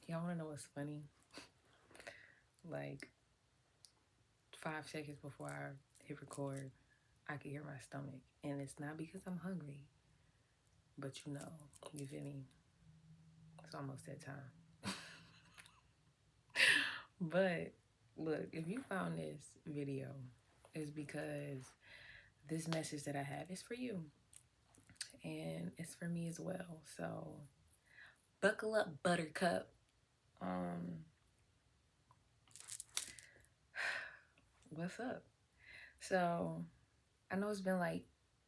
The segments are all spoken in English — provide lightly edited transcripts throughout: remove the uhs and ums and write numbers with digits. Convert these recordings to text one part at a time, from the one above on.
Y'all want to know what's funny? Like 5 seconds before I hit record, I could hear my stomach, and it's not because I'm hungry, but you feel me? It's almost that time. But look, if you found this video, it's because this message that I have is for you, and it's for me as well. So buckle up, Buttercup. Um, what's up? So I know it's been like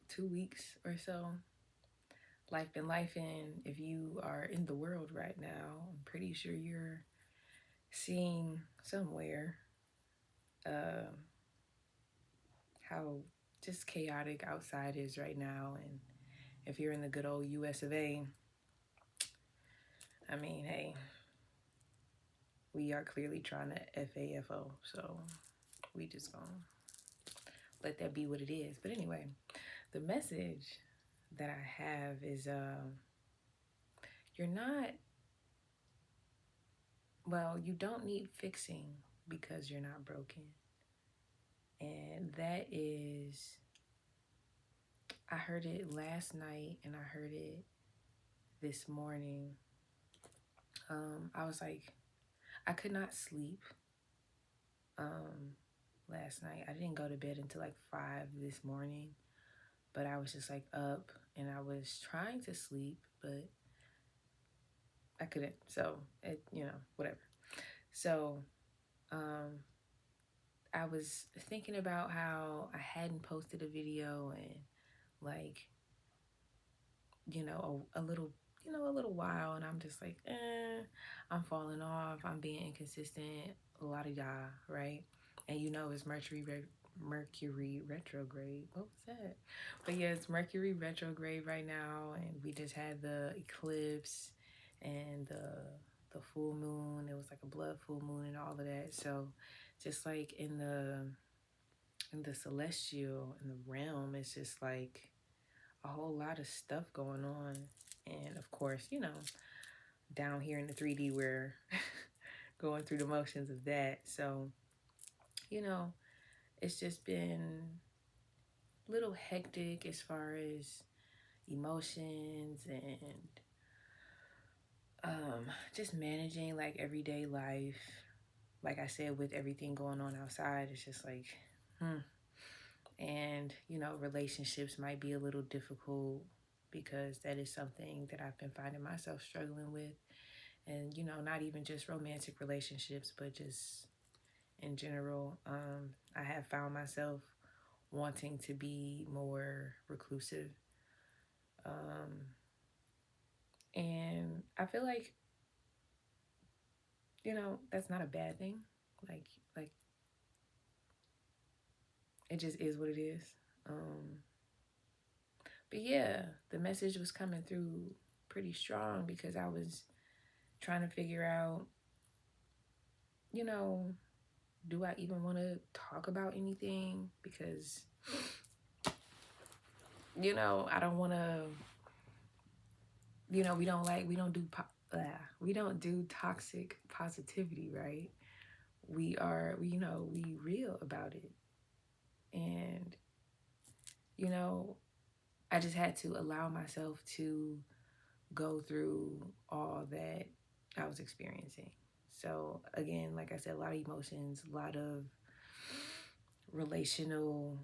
2 weeks or so. Life been life, and if you are in the world right now, I'm pretty sure you're seeing somewhere uh, how just chaotic outside is right now. And if you're in the good old US of A, I mean, hey, we are clearly trying to FAFO. So we just gonna let that be what it is. But anyway, the message that I have is you're not, well, you don't need fixing because you're not broken. And that is, I heard it last night and I heard it this morning. I was like, I could not sleep um, last night. I didn't go to bed until like 5 this morning, but I was just like up and I was trying to sleep, but I couldn't. So, whatever. So, um, I was thinking about how I hadn't posted a video and like, a little while, and I'm just like, I'm falling off, I'm being inconsistent, a lot of y'all, right? And it's Mercury retrograde. What was that? But yeah, it's Mercury retrograde right now, and we just had the eclipse and the full moon. It was like a blood full moon and all of that. So just like in the celestial, in the realm, it's just like a whole lot of stuff going on. And of course, down here in the 3D, we're going through the motions of that. So, you know, it's just been a little hectic as far as emotions and just managing like everyday life. Like I said, with everything going on outside, it's just like, And, relationships might be a little difficult because that is something that I've been finding myself struggling with. And, not even just romantic relationships, but just in general. I have found myself wanting to be more reclusive. Um, and I feel like, that's not a bad thing. Like it just is what it is. Um, but yeah, the message was coming through pretty strong because I was trying to figure out, you know, do I even want to talk about anything? Because, I don't want to, we don't do toxic positivity, right? We real about it. And, you know, I just had to allow myself to go through all that I was experiencing. So again, like I said, a lot of emotions, a lot of relational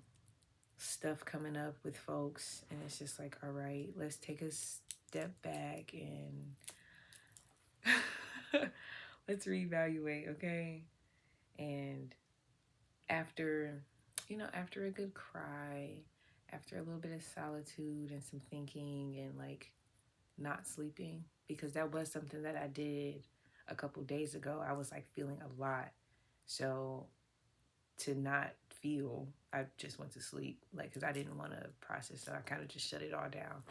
stuff coming up with folks, and it's just like, all right, let's take a step back and let's reevaluate, okay? And after, after a good cry, after a little bit of solitude and some thinking and like not sleeping, because that was something that I did a couple days ago. I was like feeling a lot. So to not feel, I just went to sleep, like, because I didn't want to process. So I kind of just shut it all down.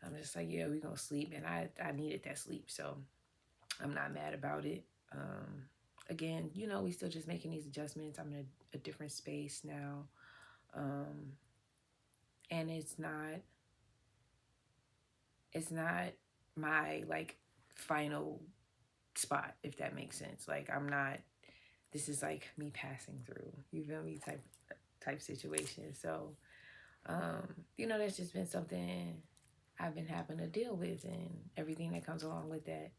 I'm just like, yeah, we're going to sleep. And I needed that sleep. So I'm not mad about it. Again, we still just making these adjustments. I'm in a different space now. And it's not my like final spot, if that makes sense. Like, I'm not, this is like me passing through, you feel me, type situation. So, that's just been something I've been having to deal with and everything that comes along with that.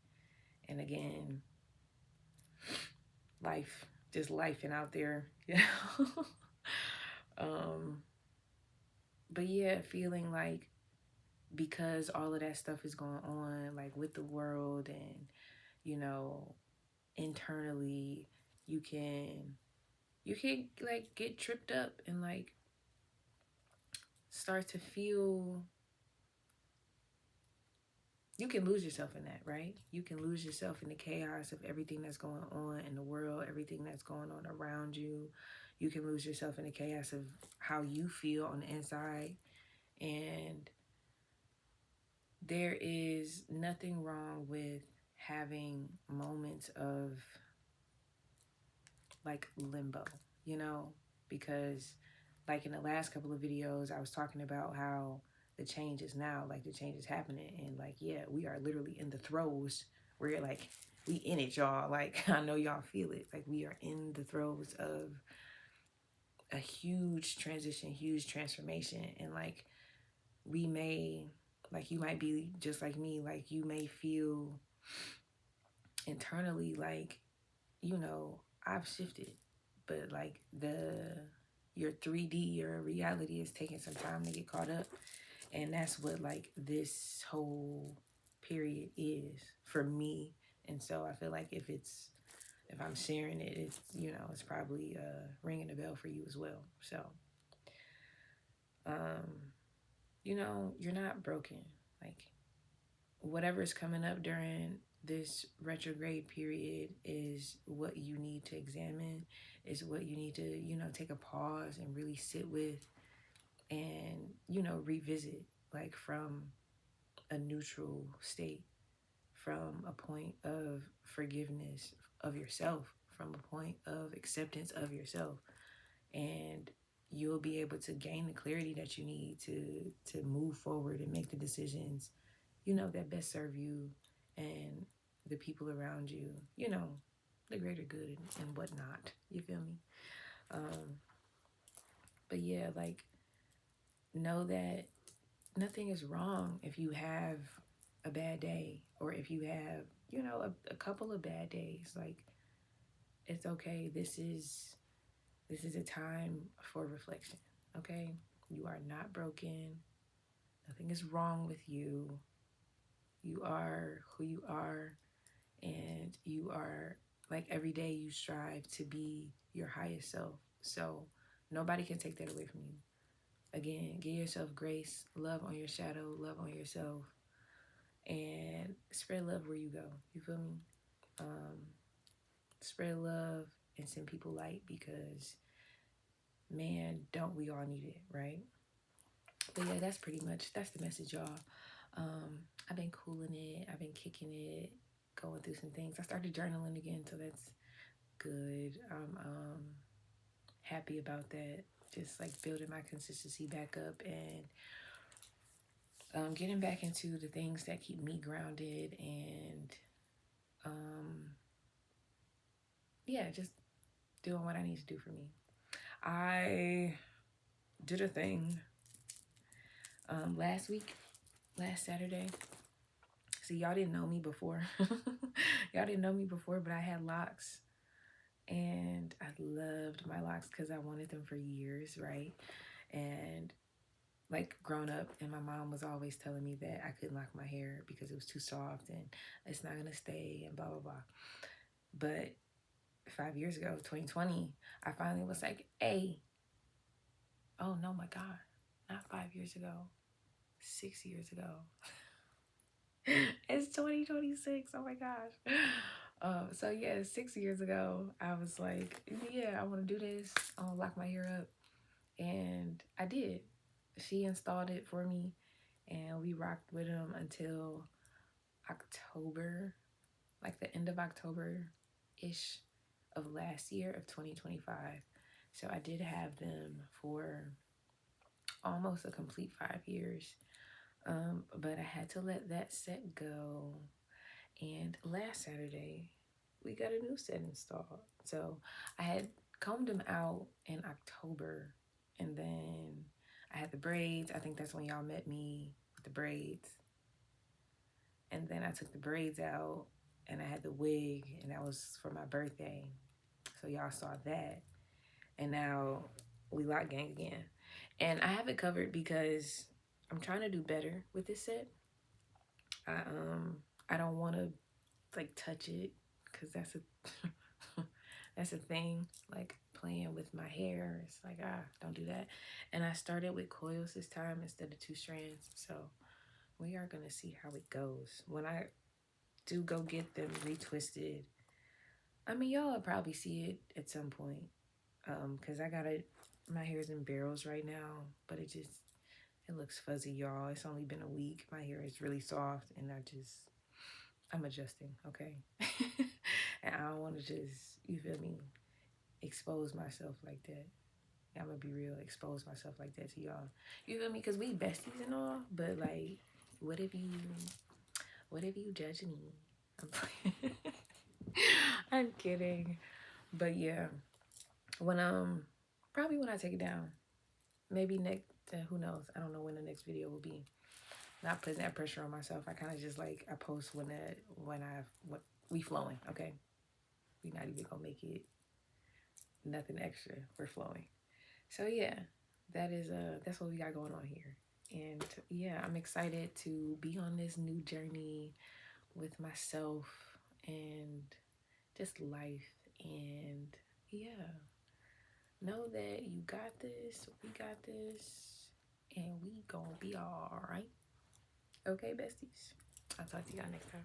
And again, life, just life and out there, um, but yeah, feeling like because all of that stuff is going on, like with the world and, you know, internally, you can like get tripped up and like start to feel, you can lose yourself in that, right? You can lose yourself in the chaos of everything that's going on in the world, everything that's going on around you. You can lose yourself in the chaos of how you feel on the inside. And there is nothing wrong with having moments of like limbo, because like in the last couple of videos, I was talking about how the change is now, like the change is happening. And like, yeah, we are literally in the throes. We're like, we in it, y'all. Like, I know y'all feel it. Like, we are in the throes of a huge transition, huge transformation. And like, we may, like, you might be just like me, like, you may feel internally like, I've shifted, but like your 3D, your reality is taking some time to get caught up. And that's what like this whole period is for me. And so I feel like if I'm sharing it, it's, it's probably ringing a bell for you as well. So, you're not broken. Like, whatever's coming up during this retrograde period is what you need to examine, is what you need to, take a pause and really sit with and, revisit, like from a neutral state, from a point of forgiveness of yourself, from a point of acceptance of yourself. And you'll be able to gain the clarity that you need to move forward and make the decisions, that best serve you and the people around you, the greater good and whatnot. You feel me? But yeah, like, know that nothing is wrong if you have a bad day or if you have, a couple of bad days. Like, it's okay. This is a time for reflection. Okay? You are not broken. Nothing is wrong with you. You are who you are, and you are, like, every day you strive to be your highest self. So nobody can take that away from you. Again, give yourself grace, love on your shadow, love on yourself, and spread love where you go. You feel me? Spread love and send people light, because man, don't we all need it, right? But yeah, that's the message, y'all. I've been cooling it. I've been kicking it, going through some things. I started journaling again, so that's good. I'm happy about that. Just like building my consistency back up and getting back into the things that keep me grounded and yeah, just doing what I need to do for me. I did a thing last Saturday. See, y'all didn't know me before. But I had locks. And I loved my locks because I wanted them for years, right? And like growing up, and my mom was always telling me that I couldn't lock my hair because it was too soft and it's not gonna stay and blah blah blah. But 5 years ago, 2020, I finally was like, hey, oh no, my God, not 5 years ago, 6 years ago. It's 2026. Oh my gosh. So yeah, 6 years ago, I was like, yeah, I want to do this. I want to lock my hair up. And I did. She installed it for me, and we rocked with them until October, like the end of October-ish of last year of 2025. So I did have them for almost a complete 5 years. But I had to let that set go. And last Saturday, we got a new set installed. So I had combed them out in October, and then I had the braids. I think that's when y'all met me with the braids. And then I took the braids out, and I had the wig, and that was for my birthday. So y'all saw that. And now we lock gang again. And I have it covered because I'm trying to do better with this set. I don't want to like touch it because that's a that's a thing. Like playing with my hair, it's like don't do that. And I started with coils this time instead of 2 strands, so we are gonna see how it goes when I do go get them retwisted. I mean, y'all will probably see it at some point, because I got it. My hair's in barrels right now, but it looks fuzzy, y'all. It's only been a week. My hair is really soft, and I'm adjusting, okay? And I don't want to just, you feel me, expose myself like that. I'm gonna be real, expose myself like that to y'all. You feel me? Because we besties and all, but like, what if you, what if you judge me? I'm playing. I'm kidding. But yeah, when, probably when I take it down, maybe next, who knows? I don't know when the next video will be. Not putting that pressure on myself. I kind of just like, I post when what we flowing, okay? We not even gonna make it nothing extra. We're flowing. So yeah, that's what we got going on here. And yeah, I'm excited to be on this new journey with myself and just life. And yeah, know that you got this, we got this, and we gonna be all right. Okay, besties. I'll talk to y'all next time.